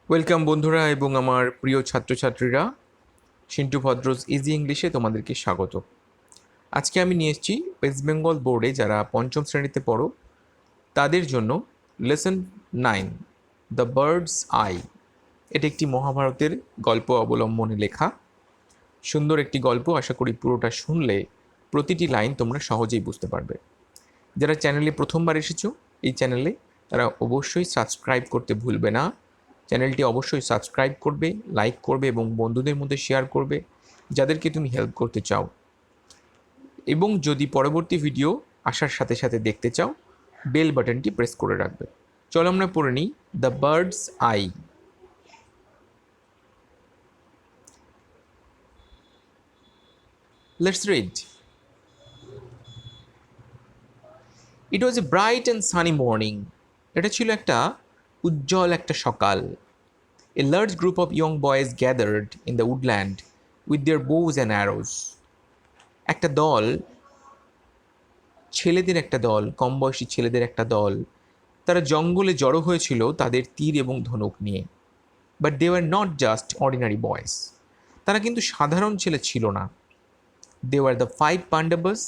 Welcome বন্ধুরা এবং আমার প্রিয় ছাত্রছাত্রীরা, সিন্টু ভদ্রস ইজি ইংলিশে তোমাদেরকে স্বাগত। আজকে আমি নিয়ে এসেছি ওয়েস্ট বেঙ্গল বোর্ডে যারা পঞ্চম শ্রেণীতে পড়ো তাদের জন্য লেসন 9 দ্য বার্ডস আই। এটি একটি মহাভারতের গল্প অবলম্বনে লেখা সুন্দর একটি গল্প। আশা করি পুরোটা শুনলে প্রতিটি লাইন তোমরা সহজেই বুঝতে পারবে। যারা চ্যানেলে প্রথমবার এসেছো এই চ্যানেলে, তারা অবশ্যই সাবস্ক্রাইব করতে ভুলবে না। চ্যানেলটি অবশ্যই সাবস্ক্রাইব করবে, লাইক করবে এবং বন্ধুদের মধ্যে শেয়ার করবে যাদেরকে তুমি হেল্প করতে চাও। এবং যদি পরবর্তী ভিডিও আসার সাথে সাথে দেখতে চাও, বেল বাটনটি প্রেস করে রাখবে। চলো আমরা পড়ে নিই the bird's I. Let's read. It was a bright and sunny morning. এটা ছিল একটা উজ্জ্বল একটা সকাল। A large group of young boys gathered in the woodland with their bows and arrows. একটা দল, ছেলেদের একটা দল, কম বয়সী ছেলেদের একটা দল, তারা জঙ্গলে জড়ো হয়েছিল তাদের তীর এবং ধনুক নিয়ে। But they were not just ordinary boys. তারা কিন্তু সাধারণ ছেলে ছিল না। They were the 5 Pandavas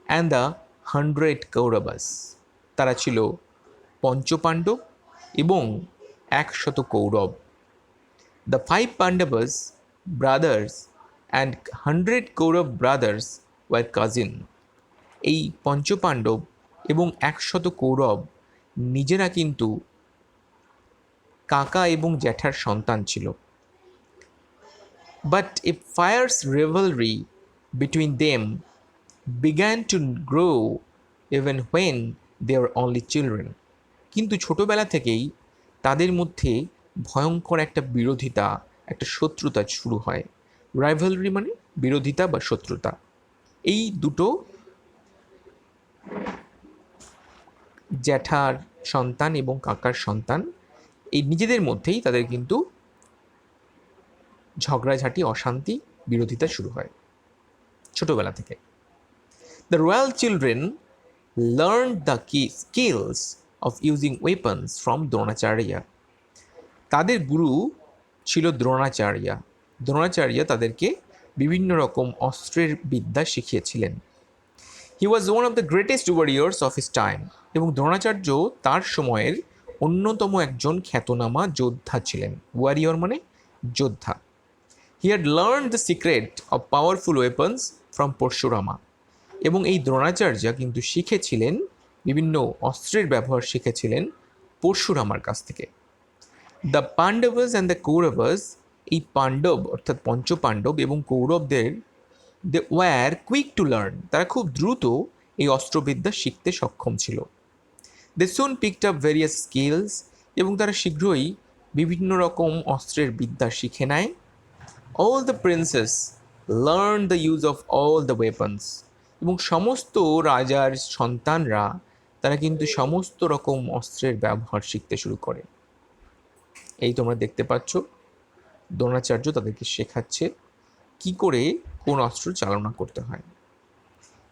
and the 100 Kauravas. তারা ছিল পঞ্চপাণ্ডব এবং 100 Kaurava. The 5 Pandavas brothers and 100 Kaurav brothers were cousin. এই পঞ্চপাণ্ডব এবং 100 কৌরব নিজেরা কিন্তু কাকা এবং জ্যাঠার সন্তান ছিল। But a fierce rivalry between them began to grow even when they were only children. কিন্তু ছোটবেলা থেকেই তাদের মধ্যে ভয়ঙ্কর একটা বিরোধিতা, একটা শত্রুতা শুরু হয়। রাইভালরি মানে বিরোধিতা বা শত্রুতা। এই দুটো জ্যাঠার সন্তান এবং কাকার সন্তান, এই নিজেদের মধ্যেই তাদের কিন্তু ঝগড়াঝাটি, অশান্তি, বিরোধিতা শুরু হয় ছোটবেলা থেকে। The royal children learn the skills of using weapons from Dronacharya. তাদের গুরু ছিল দ্রোণাচার্য। দ্রোণাচার্য তাদেরকে বিভিন্ন রকম অস্ত্রের বিদ্যা শিখিয়েছিলেন। He was one of the greatest warriors of his time. এবং দ্রোণাচার্য তার সময়ের অন্যতম একজন খ্যাতনামা যোদ্ধা ছিলেন। ওয়ারিয়র মানে যোদ্ধা। He had learn the secret of powerful weapons from Parashurama. এবং এই দ্রোণাচার্য কিন্তু শিখেছিলেন, বিভিন্ন অস্ত্রের ব্যবহার শিখেছিলেন পরশুরামার কাছ থেকে। The Pandavas and the Kauravas, এই পাণ্ডব অর্থাৎ পঞ্চপাণ্ডব এবং কৌরবদের, they were quick to learn, তারা খুব দ্রুত এই অস্ত্রবিদ্যা শিখতে সক্ষম ছিল। They soon picked up various skills, এবং তারা শীঘ্রই বিভিন্ন রকম অস্ত্রের বিদ্যা শিখে নেয়। All the princes learn the use of all the weapons, এবং সমস্ত রাজার সন্তানরা তারা কিন্তু সমস্ত রকম অস্ত্রের ব্যবহার শিখতে শুরু করে। এই তোমরা দেখতে পাচ্ছ দ্রোণাচার্য তাদেরকে শেখাচ্ছে কি করে কোন অস্ত্র চালনা করতে হয়।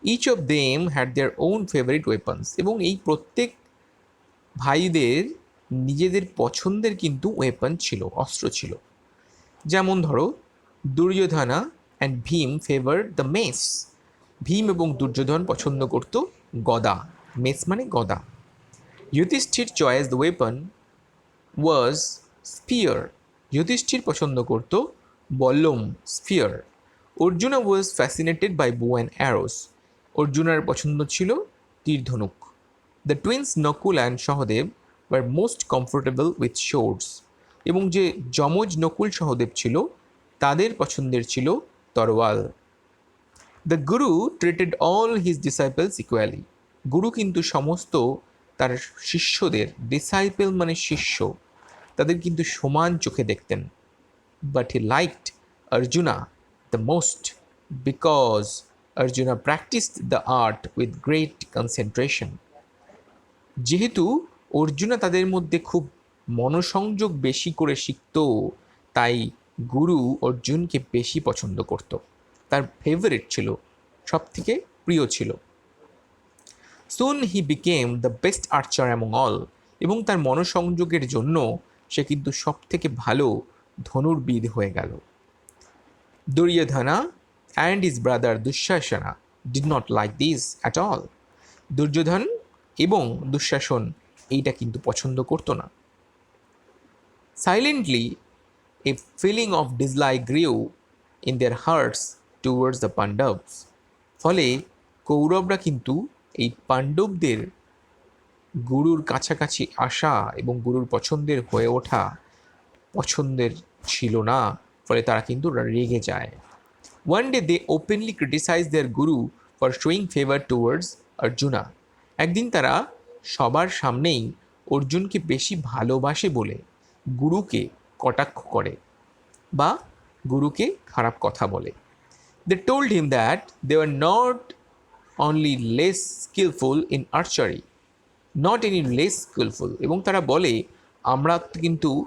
Each of them had their own favourite weapons, এবং এই প্রত্যেক ভাইদের নিজেদের পছন্দের কিন্তু ওয়েপন ছিল, অস্ত্র ছিল। যেমন ধরো Duryodhana and Bhim favour the mace. Bhim এবং দুর্যোধন পছন্দ করত গদা। মেস মানে গদা। Yudhishthir choice the weapon was spear. Yudhishthir পছন্দ করত বল্লম, spear. Arjuna was fascinated by bow and arrows. অর্জুনার পছন্দ ছিল তীর ধনুক। The twins Nakul and Sahadev were most comfortable with swords. এবং যে যমজ নকুল সহদেব ছিল তাদের পছন্দের ছিল তরোয়াল। The Guru treated all his disciples equally. গুরু কিন্তু সমস্ত তার শিষ্যদের, ডিসাইপল মানে শিষ্য, তাদের কিন্তু সমান চোখে দেখতেন। But he liked Arjuna the most because Arjuna practised the art with great concentration. যেহেতু অর্জুনা তাদের মধ্যে খুব মনোসংযোগ বেশি করে শিখত, তাই গুরু অর্জুনকে বেশি পছন্দ করত, তার ফেভারিট ছিল, সব থেকে প্রিয় ছিল। Soon he became the best archer among all. এবং তার মনোসংযোগের জন্য সে কিন্তু সব থেকে ভালো ধনুর্বিদ হয়ে গেল। Duryodhana and his brother Dushasana did not like this at all. Duryodhan এবং দুঃশাসন এইটা কিন্তু পছন্দ করতো না। Silently a feeling of dislike grew in their hearts towards the Pandavas. ফলে কৌরবরা কিন্তু এই পাণ্ডবদের গুরুর কাছাকাছি আসা এবং গুরুর পছন্দের হয়ে ওঠা পছন্দের ছিল না, ফলে তারা কিন্তু রেগে যায়। One day they openly criticized their guru for showing favor towards Arjuna। একদিন তারা সবার সামনেই অর্জুনকে বেশি ভালোবাসে বলে গুরুকে কটাক্ষ করে বা গুরুকে খারাপ কথা বলে। They told him that they were not only less skillful in archery, not any less skillful, এবং তারা বলে আমরা কিন্তু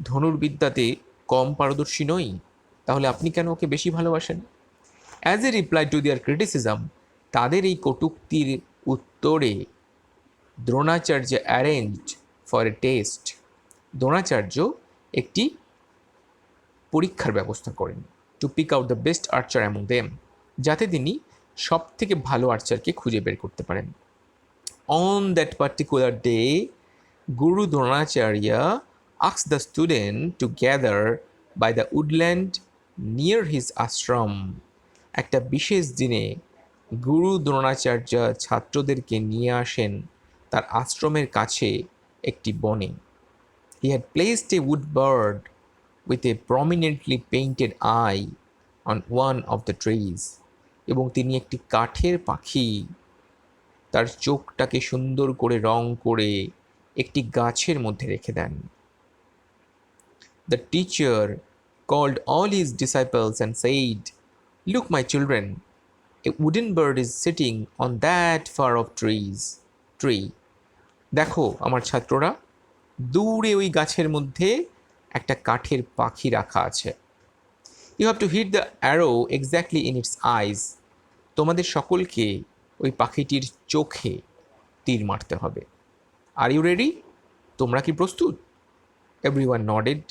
ধনুর্বিদ্যাতে কম পারদর্শী নই, তাহলে আপনি কেন ওকে বেশি ভালোবাসেন? As a reply to their criticism, তাদের এই কটূক্তির উত্তরে Dronacharya arranged for a test. Dronacharya একটি পরীক্ষার ব্যবস্থা করেন, to pick out the best archer among them, যাতে তিনি সব থেকে ভালো আর্চারকে খুঁজে বের করতে পারেন। On that particular day Guru Dronacharya asked the student to gather by the woodland near his ashram। একটা বিশেষ দিনে গুরু দ্রোণাচার্য ছাত্রদেরকে নিয়ে আসেন তার আশ্রমের কাছে একটি বনে। He had placed a wood bird with a prominently painted eye on one of the trees। এবং তিনি একটি কাঠের পাখি তার চোখটাকে সুন্দর করে রং করে একটি গাছের মধ্যে রেখে দেন। The teacher called all his disciples and said, "Look, my children, a wooden bird is sitting on that far off tree। দেখো আমার ছাত্ররা, দূরে ওই গাছের মধ্যে একটা কাঠের পাখি রাখা আছে। You have to hit the arrow exactly in its eyes। তোমাদের সকলকে ওই পাখিটির চোখে তীর মারতে হবে। Are you ready? তোমরা কি প্রস্তুত? Everyone nodded।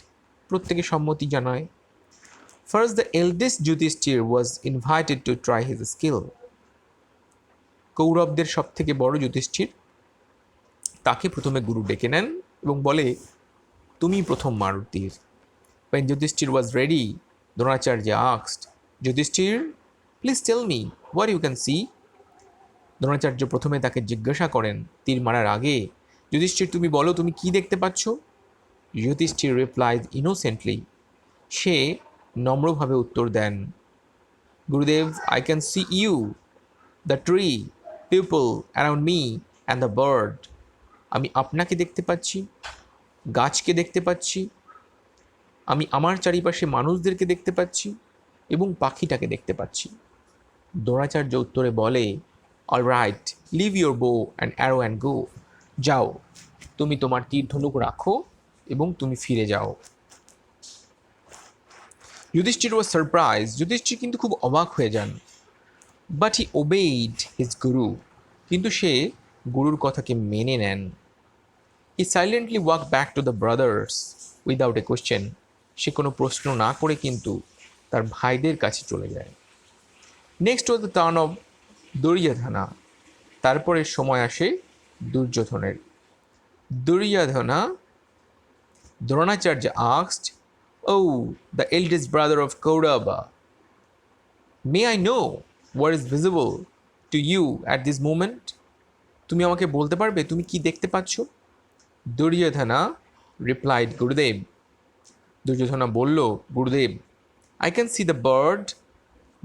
প্রত্যেকে সম্মতি জানায়। First, the eldest Yudhishthir was invited to try his skill। কৌরবদের সব থেকে বড় যুধিষ্ঠির, তাকে প্রথমে গুরু ডেকে নেন এবং বলে তুমি প্রথম মারো তীর। When Yudhishthir was ready, Dronacharya asked, Yudhishthir, please tell me what you can see। Dronacharya প্রথমে তাকে জিজ্ঞাসা করেন তীর মারার আগে, যুধিষ্ঠির তুমি বলো তুমি কি দেখতে পাচ্ছ? যুধিষ্ঠির রিপ্লাইড ইনোসেন্টলি, সে নম্রভাবে উত্তর দেন, Gurudev, I can see you, the tree, people around me and the bird. আমি আপনাকে দেখতে পাচ্ছি, গাছকে দেখতে পাচ্ছি, আমি আমার চারিপাশে মানুষদেরকে দেখতে পাচ্ছি এবং পাখিটাকে দেখতে পাচ্ছি। দ্রোণাচার্য উত্তরে বলে, all right, leave your bow and arrow and go. যাও, তুমি তোমার তীর ধনুক রাখো এবং তুমি ফিরে যাও। যুধিষ্ঠির ওয়াজ সারপ্রাইজ। যুধিষ্ঠির কিন্তু খুব অবাক হয়ে যান। বাট হি ওবেইড হিজ গুরু। কিন্তু সে গুরুর কথাকে মেনে নেন। He silently walk back to the brothers without a question. সে কোনো প্রশ্ন না করে কিন্তু তার ভাইদের কাছে চলে যায়। Next was the turn of Duryodhana. তারপরে সময় আসে দুর্যোধনের। Duryodhana Dronacharya asked, "Oh, the eldest brother of Kaurava, may I know what is visible to you at this moment?" তুমি আমাকে বলতে পারবে তুমি কি দেখতে পাচ্ছ? দুর্যোধনা replied, গুরুদেব। দুর্যোধনা বলল, গুরুদেব, I can see the bird,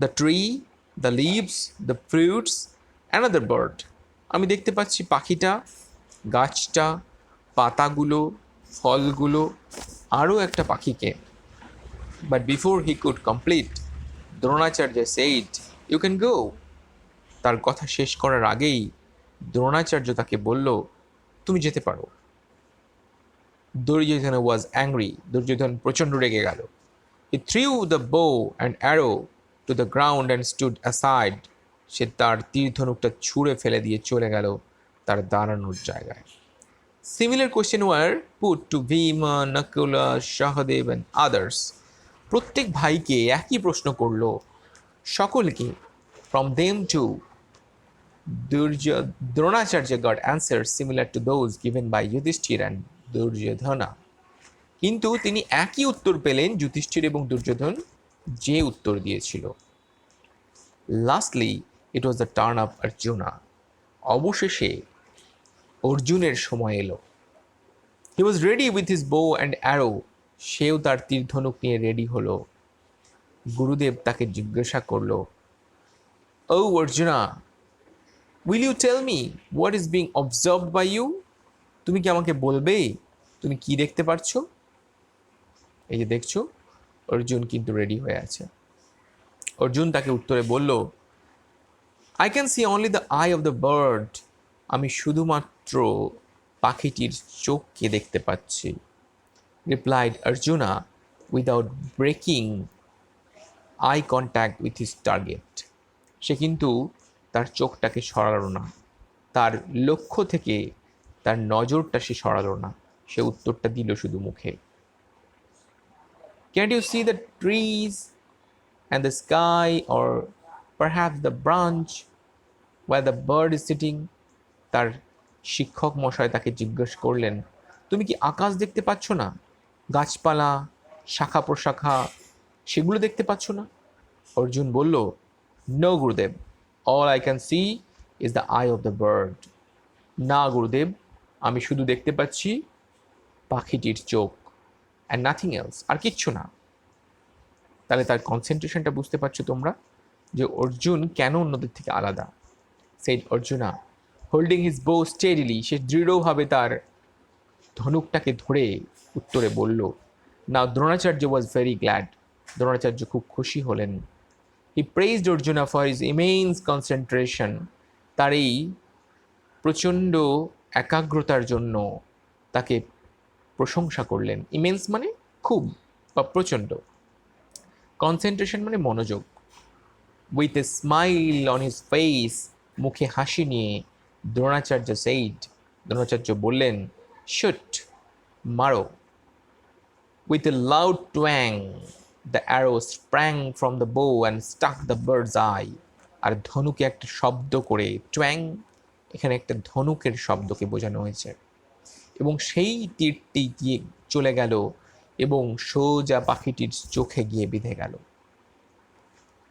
the tree, the leaves, the fruits, another bird। আমি দেখতে পাচ্ছি পাখিটা, গাছটা, পাতাগুলো, ফলগুলো, আরও একটা পাখিকে। But before he could complete, Dronacharya said, you can go. তার কথা শেষ করার আগেই দ্রোণাচার্য তাকে বলল, তুমি যেতে পারো। Duryodhan was angry. দুর্যোধন প্রচণ্ড রেগে গেল। He threw the bow and arrow to the ground and stood aside. সে তার তীর ধনুকটা ছুঁড়ে ফেলে দিয়ে চলে গেল তার দাঁড়ানোর জায়গায়। Similar questions were put to Bhima, Nakula, Sahadev and others. প্রত্যেক ভাইকে একই প্রশ্ন করলো সকলকে। From them too, Dronacharya got answers similar to those given by Yudhishthir and Duryodhana. কিন্তু তিনি একই উত্তর পেলেন যুধিষ্ঠির এবং দুর্যোধন যে উত্তর দিয়েছিল। Lastly it was the turn of Arjuna. অবশেষে অর্জুনের সময় এলো। He was ready with his bow and arrow. সেও তার তীর ধনুক নিয়ে রেডি হলো। গুরুদেব তাকে জিজ্ঞাসা করলো, ও Arjuna, will you tell me what is being observed by you? তুমি কি আমাকে বলবে তুমি কি দেখতে পারছো? এই যে দেখছো, অর্জুন কিন্তু রেডি হয়ে আছে। অর্জুন তাকে উত্তরে বলল, I can see only the eye of the bird. আমি শুধুমাত্র পাখিটির চোখকে দেখতে পাচ্ছি। Replied Arjuna without breaking eye contact with his target. সে কিন্তু তার চোখটাকে সরালো না, তার লক্ষ্য থেকে তার নজরটা সে সরালো না, সে উত্তরটা দিল শুধু মুখে। Can't you see the trees and the sky or perhaps the branch where the bird is sitting? তার শিক্ষক মশাই তাকে জিজ্ঞেস করলেন, তুমি কি আকাশ দেখতে পাচ্ছ না? গাছপালা, শাখা প্রশাখা, সেগুলো দেখতে পাচ্ছ না? অর্জুন বলল, নো গুরুদেব, all I can C is the eye of the bird. না গুরুদেব, আমি শুধু দেখতে পাচ্ছি পাখিটির চোখ, অ্যান্ড নাথিং এলস, আর কিচ্ছু না। তাহলে তার কনসেন্ট্রেশনটা বুঝতে পারছো তোমরা, যে অর্জুন কেন অন্যদের থেকে আলাদা। Said Arjuna holding his bow steadily. সে দৃঢ়ভাবে তার ধনুকটাকে ধরে উত্তরে বলল। Now Dronacharya was very glad. Dronacharya খুব খুশি হলেন। He praised Arjuna for his immense concentration. তার এই প্রচণ্ড একাগ্রতার জন্য তাকে প্রশংসা করলেন। ইমেন্স মানে খুব বা প্রচণ্ড, কনসেন্ট্রেশন মানে মনোযোগ। With a smile on his face, মুখে হাসি নিয়ে দ্রোণাচার্য সেইড, দ্রোণাচার্য বললেন, শুট, মারো। With a loud twang the arrow sprang from the bow and stuck the bird's eye. আর ধনুকে একটা শব্দ করে, ট্যাং এখানে একটা ধনুকের শব্দকে বোঝানো হয়েছে, এবং সেই তীরটি গিয়ে চলে গেল এবং সোজা পাখিটির চোখে গিয়ে বিঁধে গেল।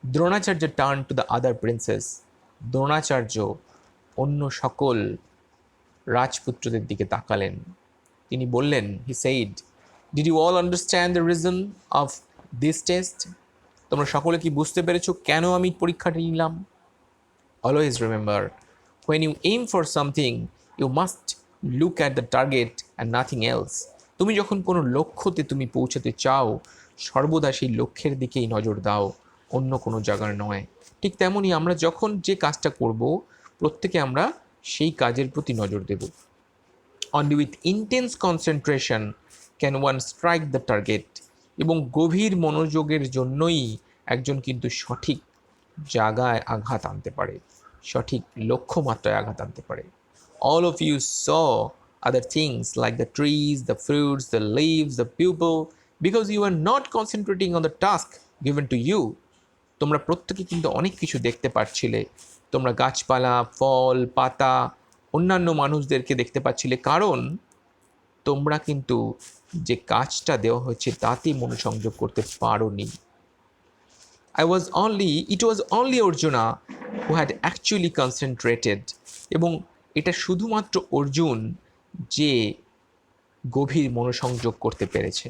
Dronacharya turn to the other princes. Dronacharya অন্য সকল রাজপুত্রদের দিকে তাকালেন। তিনি বললেন, he said, did you all understand the reason of this test? তোমরা সকলে কি বুঝতে পেরেছো কেন আমি পরীক্ষাটা নিলাম? Always remember, when you aim for something you must look at the target and nothing else. তুমি যখন কোনো লক্ষ্যতে তুমি পৌঁছাতে চাও, সর্বদা সেই লক্ষ্যের দিকেই নজর দাও, অন্য কোনো জায়গার নয়। ঠিক তেমনই আমরা যখন যে কাজটা করব, প্রত্যেকে আমরা সেই কাজের প্রতি নজর দেব। Only with intense concentration can one strike the target. এবং গভীর মনোযোগের জন্যই একজন কিন্তু সঠিক জায়গায় আঘাত আনতে পারে, সঠিক লক্ষ্যমাত্রায় আঘাত আনতে পারে। All of you saw other things like the trees, the fruits, the leaves, the pupil, because you are not concentrating on the task given to you. তোমরা প্রত্যেকে কিন্তু অনেক কিছু দেখতে পাচ্ছিলে। তোমরা গাছপালা, ফল, পাতা, অন্যান্য মানুষদেরকে দেখতে পাচ্ছিলে, কারণ তোমরা কিন্তু যে কাজটা দেওয়া হয়েছে তাতে মনোসংযোগ করতে পারোনি। It was only Arjuna who had actually concentrated. এবং এটা শুধুমাত্র অর্জুন যে গভীর মনোসংযোগ করতে পেরেছে।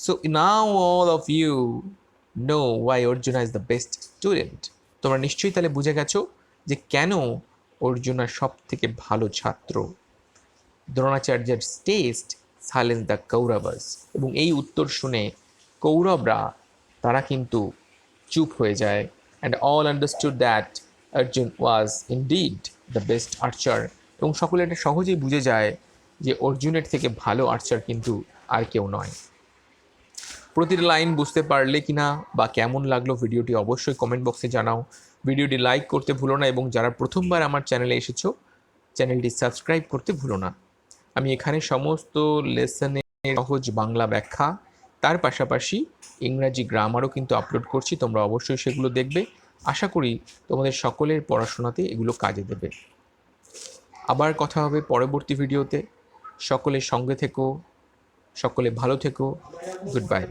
So now all of you know why Arjuna is the best student. তোমরা নিশ্চয়ই তাহলে বুঝে গেছো যে কেন অর্জুনা সব থেকে ভালো ছাত্র। দ্রোণাচার্যের টেস্ট সাইলেন্স দ্য কৌরবাস। এবং এই উত্তর শুনে কৌরবরা তারা কিন্তু চুপ হয়ে যায়। And all understood that Arjun was indeed the best archer. এবং সকলে এটা সহজেই বুঝে যায় যে অর্জুনের থেকে ভালো আর্চার কিন্তু আর কেউ নয়। প্রতিটা লাইন বুঝতে পারলে কিনা বা কেমন লাগলো ভিডিওটি অবশ্যই কমেন্ট বক্সে জানাও। ভিডিওটি লাইক করতে ভুলো না, এবং যারা প্রথমবার আমার চ্যানেলে এসেছো চ্যানেলটি সাবস্ক্রাইব করতে ভুলো না। আমি এখানে সমস্ত লেসনের সহজ বাংলা ব্যাখ্যা, তার পাশাপাশি ইংরাজি গ্রামারও কিন্তু আপলোড করছি, তোমরা অবশ্যই সেগুলো দেখবে। আশা করি তোমাদের সকলের পড়াশোনাতে এগুলো কাজে দেবে। আবার কথা হবে পরবর্তী ভিডিওতে। সকলের সঙ্গে থেকো, সকলে ভালো থেকো। Good bye.